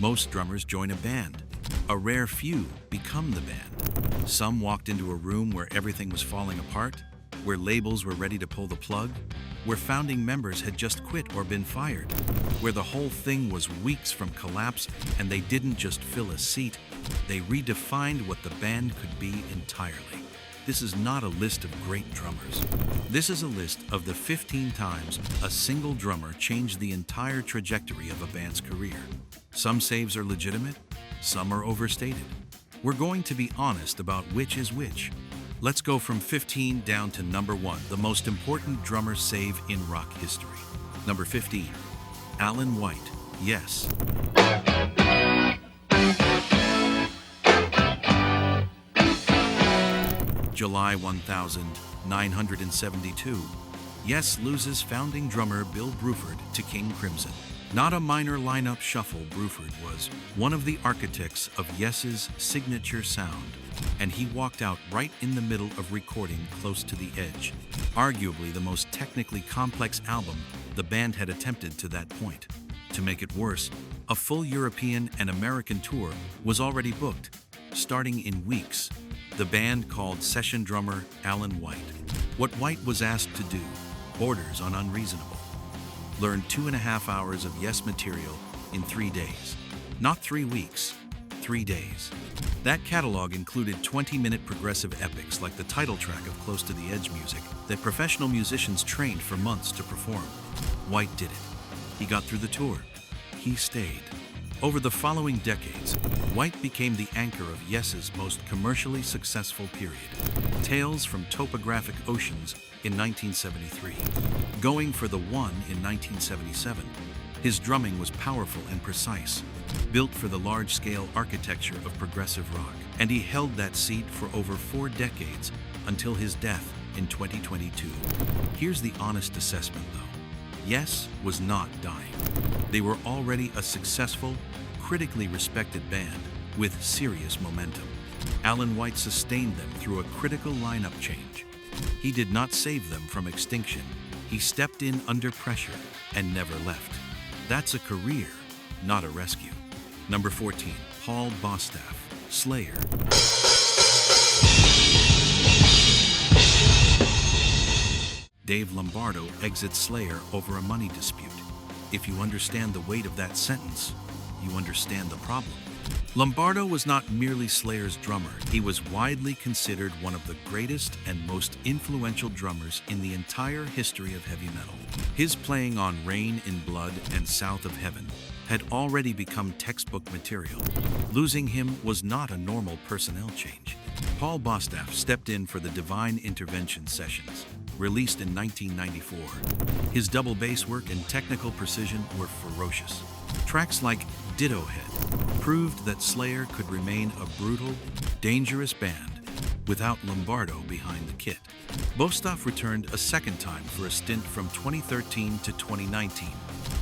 Most drummers join a band. A rare few become the band. Some walked into a room where everything was falling apart, where labels were ready to pull the plug, where founding members had just quit or been fired, where the whole thing was weeks from collapse and they didn't just fill a seat, they redefined what the band could be entirely. This is not a list of great drummers. This is a list of the 15 times a single drummer changed the entire trajectory of a band's career. Some saves are legitimate, some are overstated. We're going to be honest about which is which. Let's go from 15 down to number 1, the most important drummer save in rock history. Number 15, Alan White, Yes. July 1972, Yes loses founding drummer Bill Beauford to King Crimson. Not a minor lineup shuffle, Beauford was one of the architects of Yes's signature sound, and he walked out right in the middle of recording Close to the Edge, arguably the most technically complex album the band had attempted to that point. To make it worse, a full European and American tour was already booked, starting in weeks. The band called session drummer Alan White. What White was asked to do borders on unreasonable. Learn 2.5 hours of Yes material in 3 days. Not 3 weeks, 3 days. That catalog included 20-minute progressive epics like the title track of Close to the Edge music that professional musicians trained for months to perform. White did it. He got through the tour. He stayed. Over the following decades, White became the anchor of Yes's most commercially successful period. Tales from Topographic Oceans in 1973. Going for the One in 1977. His drumming was powerful and precise, built for the large-scale architecture of progressive rock, and he held that seat for over 4 decades until his death in 2022. Here's the honest assessment, though. Yes was not dying. They were already a successful, critically respected band with serious momentum. Alan White sustained them through a critical lineup change. He did not save them from extinction. He stepped in under pressure and never left. That's a career, not a rescue. Number 14, Paul Bostaph, Slayer. Dave Lombardo exits Slayer over a money dispute. If you understand the weight of that sentence, you understand the problem. Lombardo was not merely Slayer's drummer. He was widely considered one of the greatest and most influential drummers in the entire history of heavy metal. His playing on Rain in Blood and South of Heaven had already become textbook material. Losing him was not a normal personnel change. Paul Bostaph stepped in for the Divine Intervention sessions, released in 1994. His double bass work and technical precision were ferocious. Tracks like Ditto Head proved that Slayer could remain a brutal, dangerous band without Lombardo behind the kit. Bostaph returned a second time for a stint from 2013 to 2019,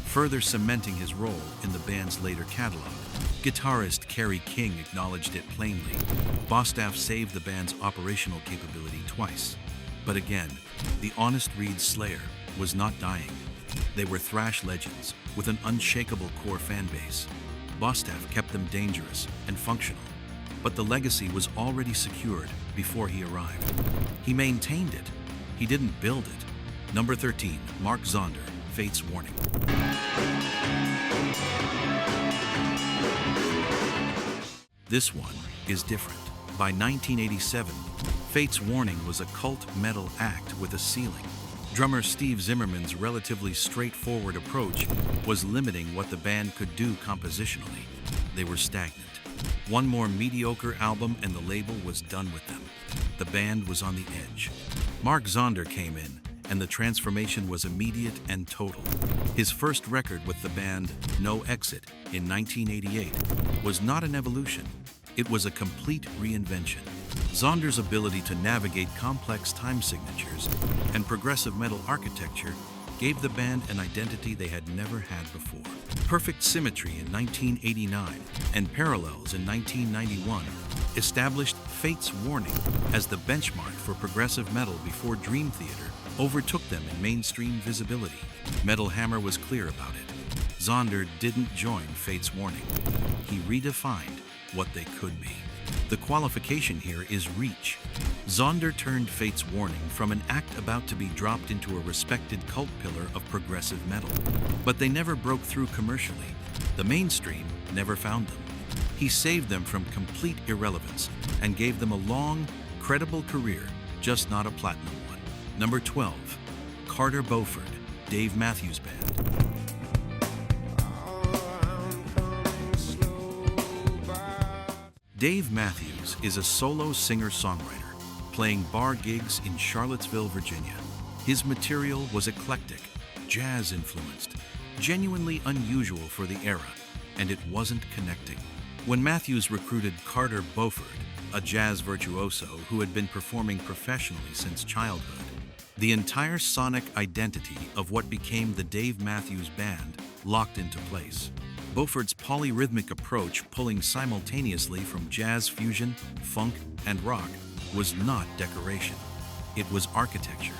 further cementing his role in the band's later catalog. Guitarist Kerry King acknowledged it plainly. Bostaph saved the band's operational capability twice. But again, the honest read, Slayer was not dying. They were thrash legends with an unshakable core fan base. Bostaph kept them dangerous and functional, but the legacy was already secured before he arrived. He maintained it. He didn't build it. Number 13, Mark Zonder, Fate's Warning. This one is different. By 1987, Fate's Warning was a cult metal act with a ceiling. Drummer Steve Zimmerman's relatively straightforward approach was limiting what the band could do compositionally. They were stagnant. One more mediocre album and the label was done with them. The band was on the edge. Mark Zonder came in, and the transformation was immediate and total. His first record with the band, No Exit, in 1988, was not an evolution. It was a complete reinvention. Zonder's ability to navigate complex time signatures and progressive metal architecture gave the band an identity they had never had before. Perfect Symmetry in 1989 and Parallels in 1991 established Fate's Warning as the benchmark for progressive metal before Dream Theater overtook them in mainstream visibility. Metal Hammer was clear about it. Zonder didn't join Fate's Warning. he redefined what they could be. The qualification here is reach. Zonder turned Fate's Warning from an act about to be dropped into a respected cult pillar of progressive metal. But they never broke through commercially. The mainstream never found them. He saved them from complete irrelevance and gave them a long, credible career, just not a platinum one. Number 12, Carter Beauford, Dave Matthews Band. Dave Matthews is a solo singer-songwriter, playing bar gigs in Charlottesville, Virginia. His material was eclectic, jazz-influenced, genuinely unusual for the era, and it wasn't connecting. When Matthews recruited Carter Beauford, a jazz virtuoso who had been performing professionally since childhood, the entire sonic identity of what became the Dave Matthews Band locked into place. Beauford's polyrhythmic approach, pulling simultaneously from jazz fusion, funk, and rock, was not decoration. It was architecture.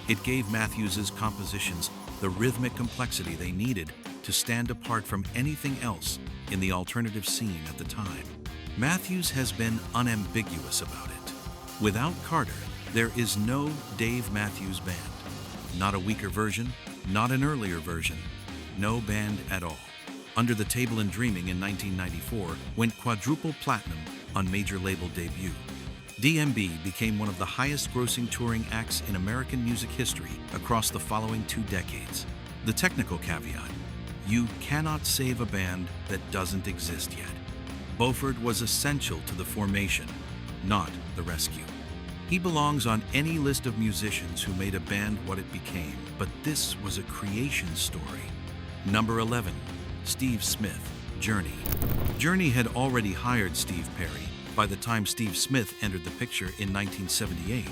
It gave Matthews's compositions the rhythmic complexity they needed to stand apart from anything else in the alternative scene at the time. Matthews has been unambiguous about it. Without Carter, there is no Dave Matthews Band. Not a weaker version, not an earlier version, no band at all. Under the Table and Dreaming in 1994 went quadruple platinum on major label debut. DMB became one of the highest-grossing touring acts in American music history across the following 2 decades. The technical caveat: you cannot save a band that doesn't exist yet. Beauford was essential to the formation, not the rescue. He belongs on any list of musicians who made a band what it became, but this was a creation story. Number 11. Steve Smith, Journey. Journey had already hired Steve Perry by the time Steve Smith entered the picture in 1978.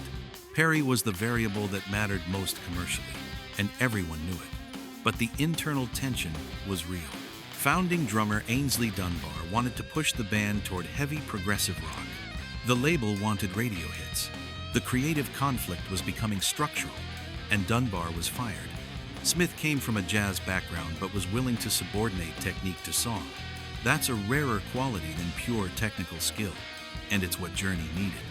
Perry was the variable that mattered most commercially, and everyone knew it. But the internal tension was real. Founding drummer Ainsley Dunbar wanted to push the band toward heavy progressive rock. The label wanted radio hits. The creative conflict was becoming structural, and Dunbar was fired. Smith came from a jazz background but was willing to subordinate technique to song. That's a rarer quality than pure technical skill, and it's what Journey needed.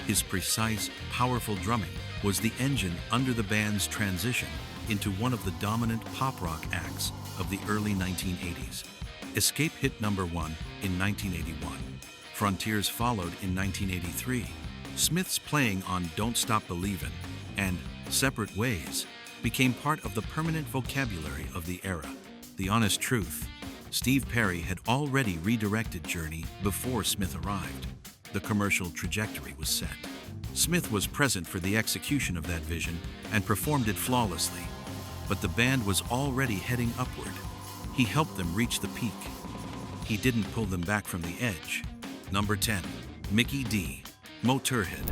His precise, powerful drumming was the engine under the band's transition into one of the dominant pop rock acts of the early 1980s. Escape hit number 1 in 1981. Frontiers followed in 1983. Smith's playing on Don't Stop Believin' and Separate Ways became part of the permanent vocabulary of the era. The honest truth: Steve Perry had already redirected Journey before Smith arrived. The commercial trajectory was set. Smith was present for the execution of that vision and performed it flawlessly, but the band was already heading upward. He helped them reach the peak. He didn't pull them back from the edge. Number 10. Mikkey Dee, Motörhead.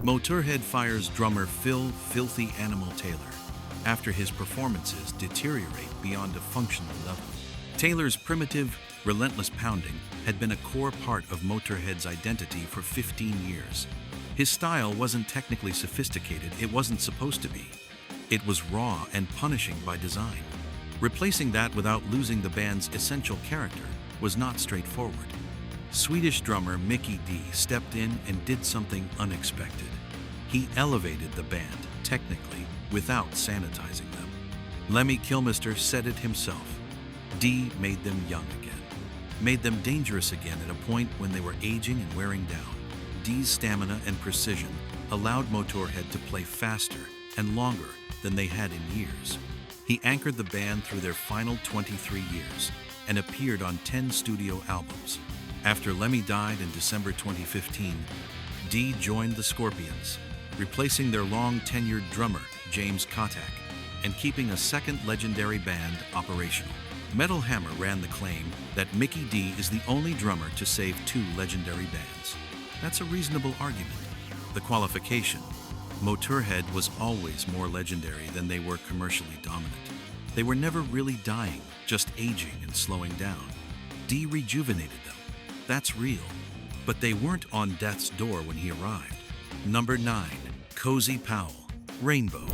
Motörhead fires drummer Phil "Filthy Animal" Taylor after his performances deteriorate beyond a functional level. Taylor's primitive, relentless pounding had been a core part of Motörhead's identity for 15 years. His style wasn't technically sophisticated, it wasn't supposed to be. It was raw and punishing by design. Replacing that without losing the band's essential character was not straightforward. Swedish drummer Mikkey Dee stepped in and did something unexpected. He elevated the band, technically, without sanitizing them. Lemmy Kilmister said it himself. Dee made them young again, made them dangerous again at a point when they were aging and wearing down. Dee's stamina and precision allowed Motörhead to play faster and longer than they had in years. He anchored the band through their final 23 years and appeared on 10 studio albums. After Lemmy died in December 2015, Dee joined the Scorpions, replacing their long-tenured drummer, James Kotak, and keeping a second legendary band operational. Metal Hammer ran the claim that Mikkey Dee is the only drummer to save 2 legendary bands. That's a reasonable argument. The qualification: Motörhead was always more legendary than they were commercially dominant. They were never really dying, just aging and slowing down. Dee rejuvenated them. That's real. But they weren't on death's door when he arrived. Number 9. Cozy Powell, Rainbow.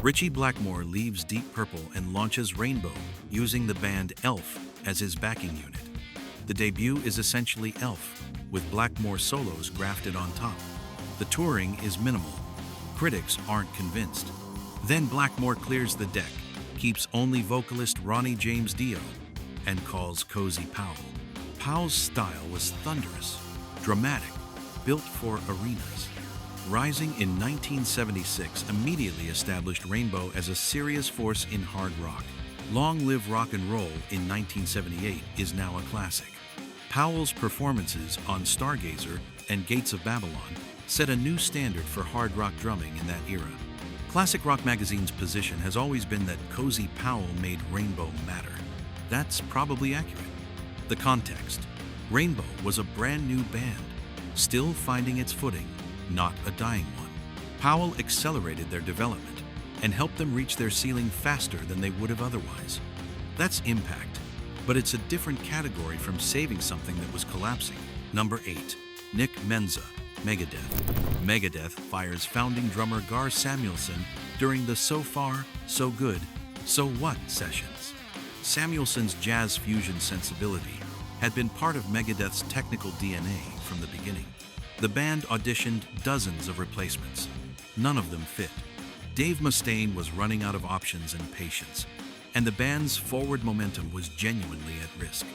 Ritchie Blackmore leaves Deep Purple and launches Rainbow, using the band Elf as his backing unit. The debut is essentially Elf, with Blackmore solos grafted on top. The touring is minimal. Critics aren't convinced. Then Blackmore clears the deck, keeps only vocalist Ronnie James Dio, and calls Cozy Powell. Powell's style was thunderous, dramatic, built for arenas. Rising in 1976 immediately established Rainbow as a serious force in hard rock. Long Live Rock and Roll in 1978 is now a classic. Powell's performances on Stargazer and Gates of Babylon set a new standard for hard rock drumming in that era. Classic Rock Magazine's position has always been that Cozy Powell made Rainbow matter. That's probably accurate. The context: Rainbow was a brand new band, still finding its footing, not a dying one. Powell accelerated their development and helped them reach their ceiling faster than they would have otherwise. That's impact, but it's a different category from saving something that was collapsing. Number 8. Nick Menza, Megadeth. Megadeth fires founding drummer Gar Samuelson during the So Far, So Good, So What sessions. Samuelson's jazz fusion sensibility had been part of Megadeth's technical DNA from the beginning. The band auditioned dozens of replacements. None of them fit. Dave Mustaine was running out of options and patience, and the band's forward momentum was genuinely at risk.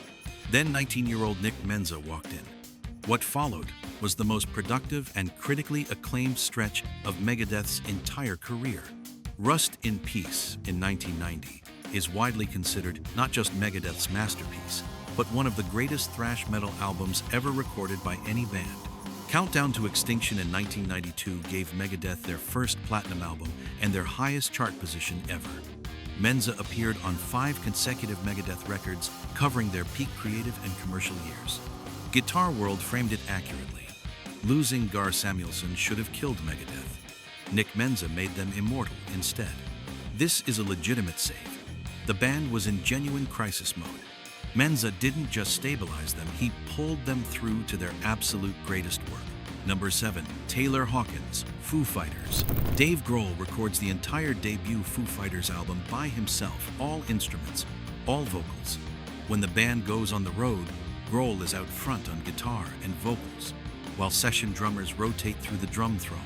Then 19-year-old Nick Menza walked in. What followed was the most productive and critically acclaimed stretch of Megadeth's entire career. Rust in Peace in 1990 is widely considered not just Megadeth's masterpiece, but one of the greatest thrash metal albums ever recorded by any band. Countdown to Extinction in 1992 gave Megadeth their first platinum album and their highest chart position ever. Menza appeared on 5 consecutive Megadeth records covering their peak creative and commercial years. Guitar World framed it accurately. Losing Gar Samuelson should have killed Megadeth. Nick Menza made them immortal instead. This is a legitimate save. The band was in genuine crisis mode. Menza didn't just stabilize them, he pulled them through to their absolute greatest work. Number 7. Taylor Hawkins, Foo Fighters. Dave Grohl records the entire debut Foo Fighters album by himself, all instruments, all vocals. When the band goes on the road, Grohl is out front on guitar and vocals, while session drummers rotate through the drum throne.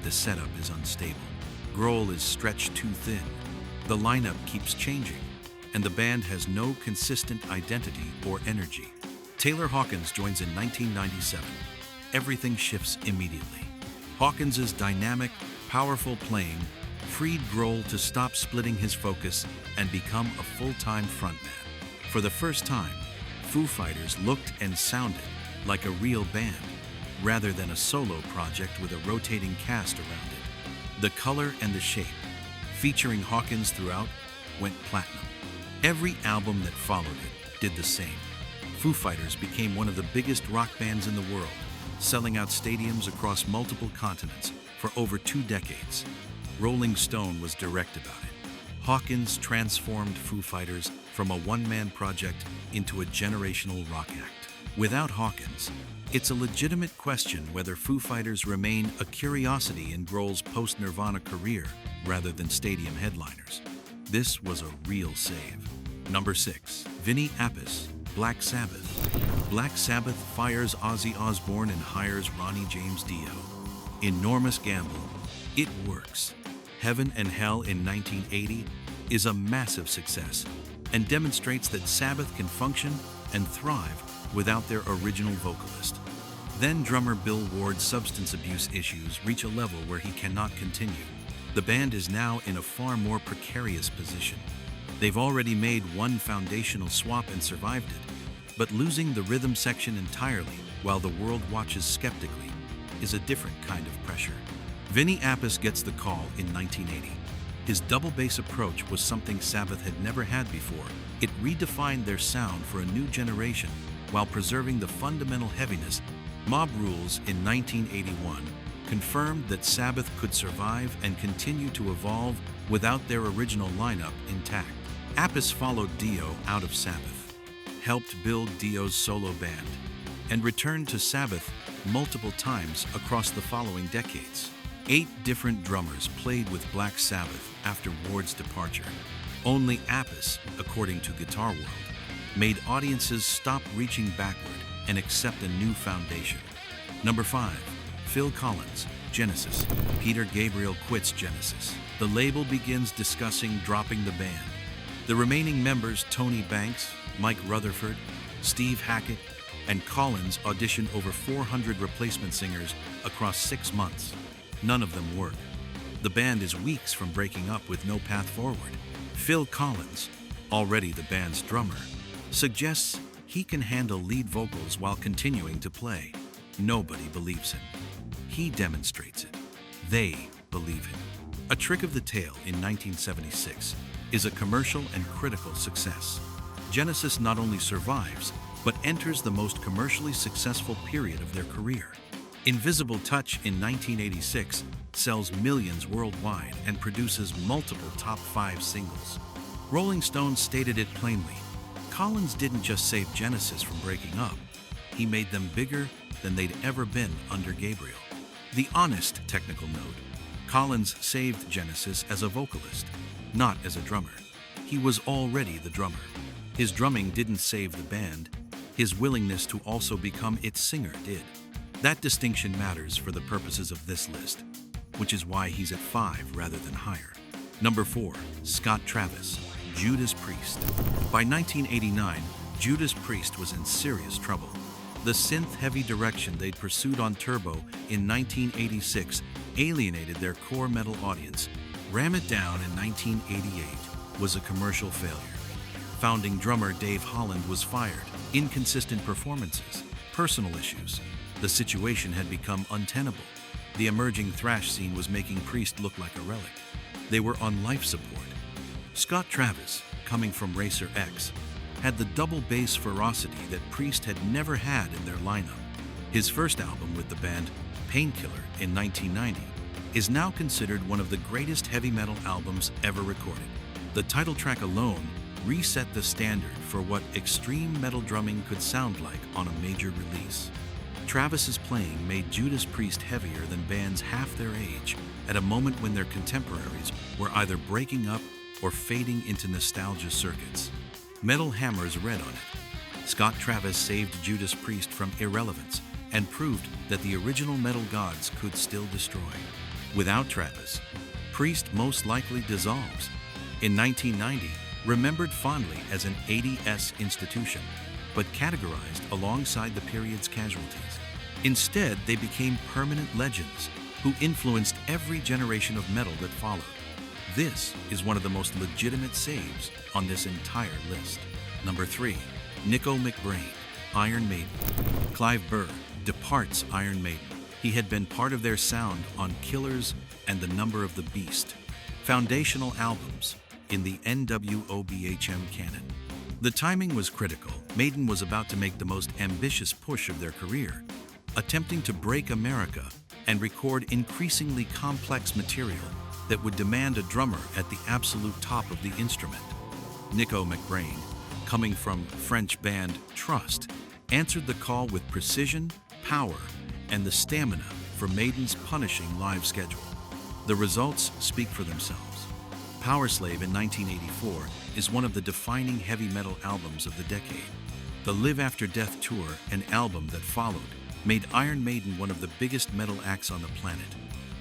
The setup is unstable. Grohl is stretched too thin. The lineup keeps changing, and the band has no consistent identity or energy. Taylor Hawkins joins in 1997. Everything shifts immediately. Hawkins's dynamic, powerful playing freed Grohl to stop splitting his focus and become a full-time frontman. For the first time, Foo Fighters looked and sounded like a real band, rather than a solo project with a rotating cast around it. The color and the shape, featuring Hawkins throughout, went platinum. Every album that followed it did the same. Foo Fighters became one of the biggest rock bands in the world, selling out stadiums across multiple continents for over 2 decades. Rolling Stone was direct about it. Hawkins transformed Foo Fighters from a one-man project into a generational rock act. Without Hawkins, it's a legitimate question whether Foo Fighters remain a curiosity in Grohl's post-Nirvana career rather than stadium headliners. This was a real save. Number 6. Vinnie Appice, Black Sabbath. Black Sabbath fires Ozzy Osbourne and hires Ronnie James Dio. Enormous gamble. It works. Heaven and Hell in 1980 is a massive success and demonstrates that Sabbath can function and thrive without their original vocalist. Then drummer Bill Ward's substance abuse issues reach a level where he cannot continue. The band is now in a far more precarious position. They've already made one foundational swap and survived it, but losing the rhythm section entirely while the world watches skeptically is a different kind of pressure. Vinnie Appice gets the call in 1980. His double bass approach was something Sabbath had never had before. It redefined their sound for a new generation while preserving the fundamental heaviness. Mob Rules in 1981 confirmed that Sabbath could survive and continue to evolve without their original lineup intact. Appice followed Dio out of Sabbath, helped build Dio's solo band, and returned to Sabbath multiple times across the following decades. 8 different drummers played with Black Sabbath after Ward's departure. Only Appice, according to Guitar World, made audiences stop reaching backward and accept a new foundation. Number 5. Phil Collins, Genesis. Peter Gabriel quits Genesis. The label begins discussing dropping the band. The remaining members, Tony Banks, Mike Rutherford, Steve Hackett, and Collins, audition over 400 replacement singers across 6 months. None of them work. The band is weeks from breaking up with no path forward. Phil Collins, already the band's drummer, suggests he can handle lead vocals while continuing to play. Nobody believes him. He demonstrates it. They believe him. A Trick of the Tail in 1976 is a commercial and critical success. Genesis not only survives, but enters the most commercially successful period of their career. Invisible Touch in 1986 sells millions worldwide and produces multiple top 5 singles. Rolling Stone stated it plainly, Collins didn't just save Genesis from breaking up, he made them bigger than they'd ever been under Gabriel. The honest technical note, Collins saved Genesis as a vocalist, not as a drummer. He was already the drummer. His drumming didn't save the band, his willingness to also become its singer did. That distinction matters for the purposes of this list, which is why he's at 5 rather than higher. Number 4, Scott Travis, Judas Priest. By 1989, Judas Priest was in serious trouble. The synth-heavy direction they'd pursued on Turbo in 1986 alienated their core metal audience. Ram It Down in 1988 was a commercial failure. Founding drummer Dave Holland was fired. Inconsistent performances, personal issues. The situation had become untenable. The emerging thrash scene was making Priest look like a relic. They were on life support. Scott Travis, coming from Racer X, had the double bass ferocity that Priest had never had in their lineup. His first album with the band, Painkiller, in 1990, is now considered one of the greatest heavy metal albums ever recorded. The title track alone reset the standard for what extreme metal drumming could sound like on a major release. Travis's playing made Judas Priest heavier than bands half their age at a moment when their contemporaries were either breaking up or fading into nostalgia circuits. Metal Hammers read on it. Scott Travis saved Judas Priest from irrelevance and proved that the original metal gods could still destroy. Without Travis, Priest most likely dissolves. In 1990, remembered fondly as an 80s institution, but categorized alongside the period's casualties. Instead, they became permanent legends who influenced every generation of metal that followed. This is one of the most legitimate saves on this entire list. Number 3, Nicko McBrain, Iron Maiden. Clive Burr departs Iron Maiden. He had been part of their sound on Killers and The Number of the Beast, foundational albums in the NWOBHM canon. The timing was critical. Maiden was about to make the most ambitious push of their career, attempting to break America and record increasingly complex material that would demand a drummer at the absolute top of the instrument. Nicko McBrain, coming from French band Trust, answered the call with precision, power, and the stamina for Maiden's punishing live schedule. The results speak for themselves. Powerslave in 1984 is one of the defining heavy metal albums of the decade. The Live After Death tour, an album that followed, made Iron Maiden one of the biggest metal acts on the planet.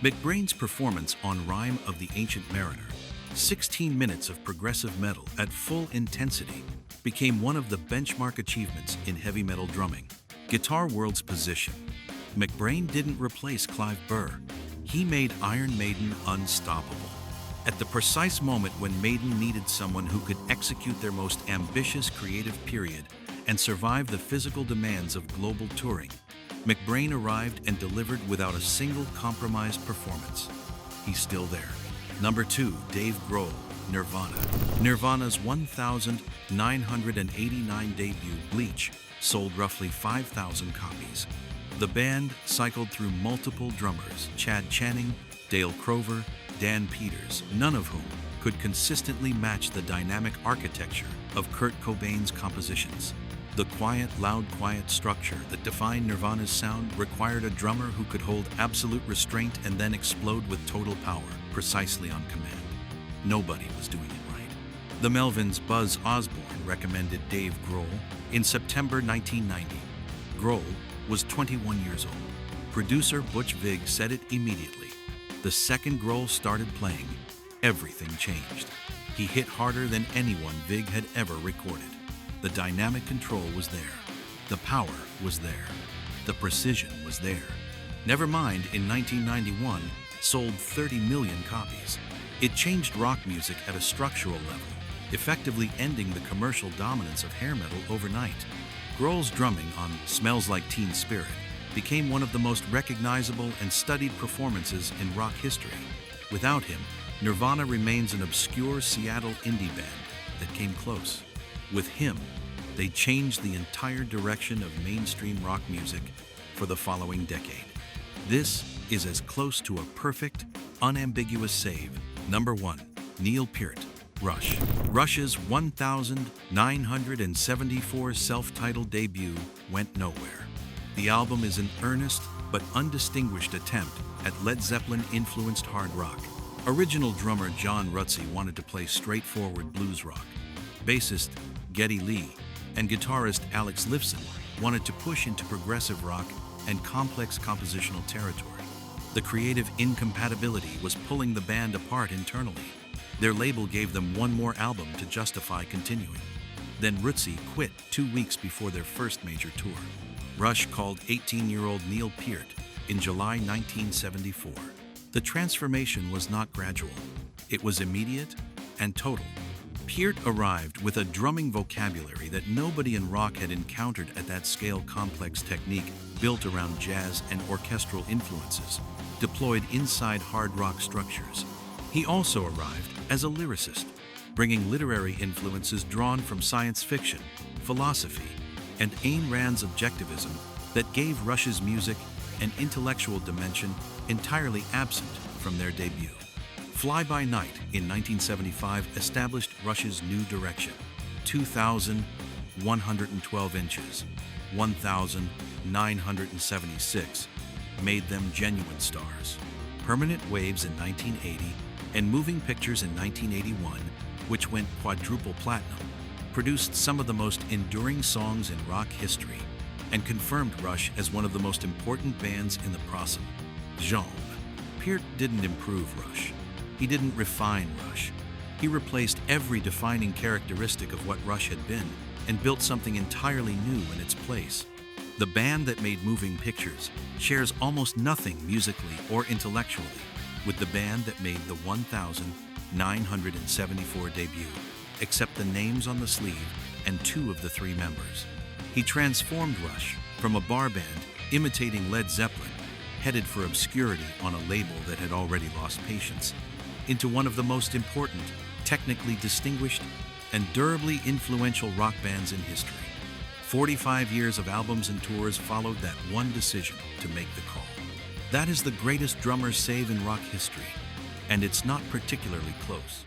McBrain's performance on Rime of the Ancient Mariner, 16 minutes of progressive metal at full intensity, became one of the benchmark achievements in heavy metal drumming. Guitar World's position. McBrain didn't replace Clive Burr. He made Iron Maiden unstoppable. At the precise moment when Maiden needed someone who could execute their most ambitious creative period and survive the physical demands of global touring, McBrain arrived and delivered without a single compromised performance. He's still there. Number 2, Dave Grohl, Nirvana. Nirvana's 1,989 debut, Bleach, sold roughly 5,000 copies. The band cycled through multiple drummers, Chad Channing, Dale Crover, Dan Peters, none of whom could consistently match the dynamic architecture of Kurt Cobain's compositions. The quiet, loud, quiet structure that defined Nirvana's sound required a drummer who could hold absolute restraint and then explode with total power, precisely on command. Nobody was doing it right. The Melvins' Buzz Osborne recommended Dave Grohl in September 1990. Grohl was 21 years old. Producer Butch Vig said it immediately. The second Grohl started playing, everything changed. He hit harder than anyone Vig had ever recorded. The dynamic control was there. The power was there. The precision was there. Nevermind, in 1991, sold 30 million copies. It changed rock music at a structural level, effectively ending the commercial dominance of hair metal overnight. Grohl's drumming on Smells Like Teen Spirit became one of the most recognizable and studied performances in rock history. Without him, Nirvana remains an obscure Seattle indie band that came close. With him, they changed the entire direction of mainstream rock music for the following decade. This is as close to a perfect, unambiguous save. Number 1. Neil Peart, Rush. Rush's 1,974 self-titled debut went nowhere. The album is an earnest but undistinguished attempt at Led Zeppelin-influenced hard rock. Original drummer John Rutsey wanted to play straightforward blues rock. Bassist Geddy Lee and guitarist Alex Lifeson wanted to push into progressive rock and complex compositional territory. The creative incompatibility was pulling the band apart internally. Their label gave them one more album to justify continuing. Then Rutsey quit 2 weeks before their first major tour. Rush called 18-year-old Neil Peart in July 1974. The transformation was not gradual. It was immediate and total. Peart arrived with a drumming vocabulary that nobody in rock had encountered at that scale. Complex technique built around jazz and orchestral influences, deployed inside hard rock structures. He also arrived as a lyricist, bringing literary influences drawn from science fiction, philosophy, and Ayn Rand's objectivism that gave Rush's music an intellectual dimension entirely absent from their debut. Fly By Night in 1975 established Rush's new direction. 2,112 inches, 1,976, made them genuine stars. Permanent Waves in 1980 and Moving Pictures in 1981, which went quadruple platinum, produced some of the most enduring songs in rock history and confirmed Rush as one of the most important bands in the process. Genre. Peart didn't improve Rush. He didn't refine Rush. He replaced every defining characteristic of what Rush had been and built something entirely new in its place. The band that made Moving Pictures shares almost nothing musically or intellectually with the band that made the 1,974 debut, except the names on the sleeve and 2 of the 3 members. He transformed Rush from a bar band imitating Led Zeppelin, headed for obscurity on a label that had already lost patience, into one of the most important, technically distinguished, and durably influential rock bands in history. 45 years of albums and tours followed that one decision to make the call. That is the greatest drummer's save in rock history, and it's not particularly close.